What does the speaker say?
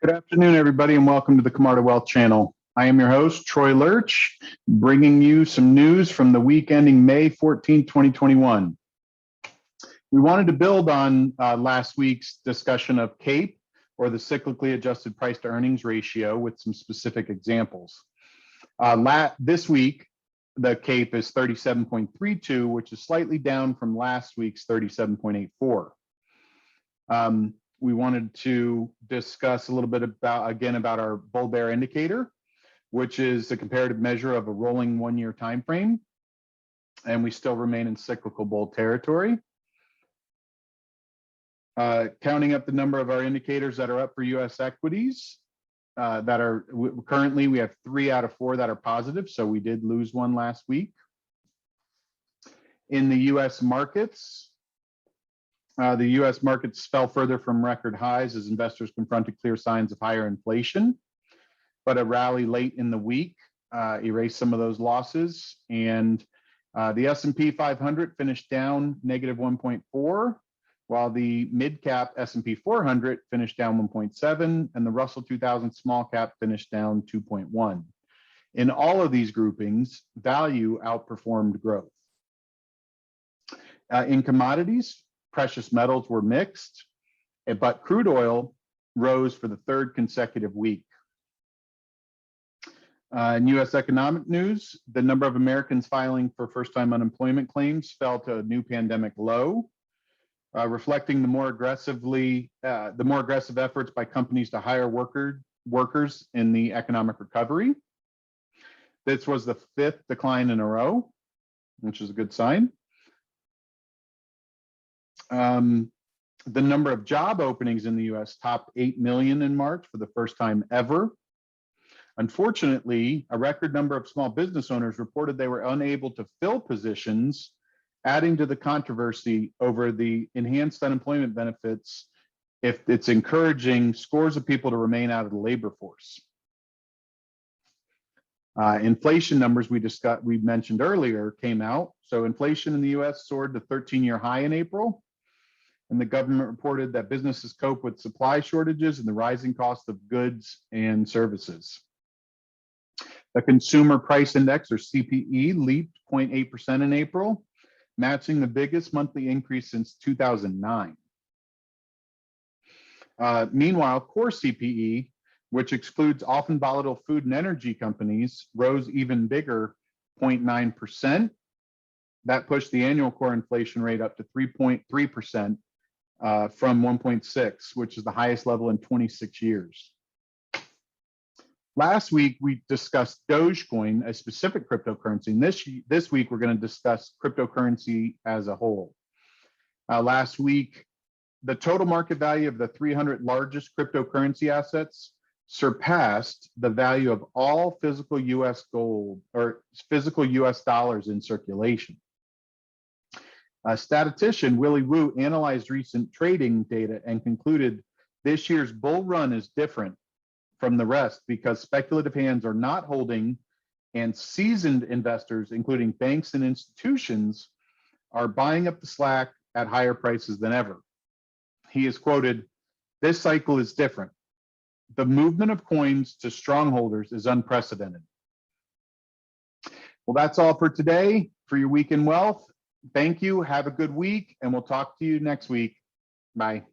Good afternoon, everybody, and welcome to the Camarda Wealth Channel. I am your host, Troy Lerche, bringing you some news from the week ending May 14, 2021. We wanted to build on last week's discussion of CAPE, or the cyclically adjusted price to earnings ratio, with some specific examples. This week, the CAPE is 37.32, which is slightly down from last week's 37.84. We wanted to discuss a little bit about our bull bear indicator, which is a comparative measure of a rolling 1-year time frame, and we still remain in cyclical bull territory. Counting up the number of our indicators that are up for U.S. equities, currently we have 3 out of 4 that are positive, so we did lose one last week. In the U.S. markets, the U.S. markets fell further from record highs as investors confronted clear signs of higher inflation, but a rally late in the week erased some of those losses. And the S&P 500 finished down -1.4, while the mid-cap S&P 400 finished down 1.7, and the Russell 2000 small cap finished down 2.1. In all of these groupings, value outperformed growth. In commodities, precious metals were mixed, but crude oil rose for the 3rd consecutive week. In U.S. economic news, the number of Americans filing for first-time unemployment claims fell to a new pandemic low, reflecting the more aggressive efforts by companies to hire workers in the economic recovery. This was the 5th decline in a row, which is a good sign. The number of job openings in the U.S. topped 8 million in March for the first time ever. Unfortunately, a record number of small business owners reported they were unable to fill positions, adding to the controversy over the enhanced unemployment benefits if it's encouraging scores of people to remain out of the labor force. Inflation numbers we mentioned earlier came out. So inflation in the U.S. soared to 13-year high in April. And the government reported that businesses cope with supply shortages and the rising cost of goods and services. The Consumer Price Index, or CPI, leaped 0.8% in April, matching the biggest monthly increase since 2009. Meanwhile, core CPI, which excludes often volatile food and energy companies, rose even bigger, 0.9%. That pushed the annual core inflation rate up to 3.3%. From 1.6, which is the highest level in 26 years. Last week, we discussed Dogecoin, a specific cryptocurrency. And this week, we're going to discuss cryptocurrency as a whole. Last week, the total market value of the 300 largest cryptocurrency assets surpassed the value of all physical U.S. gold or physical U.S. dollars in circulation. Statistician Willie Wu analyzed recent trading data and concluded this year's bull run is different from the rest because speculative hands are not holding, and seasoned investors, including banks and institutions, are buying up the slack at higher prices than ever. He is quoted, "This cycle is different. The movement of coins to strongholders is unprecedented." Well, that's all for today for your Week in Wealth. Thank you. Have a good week, and we'll talk to you next week. Bye.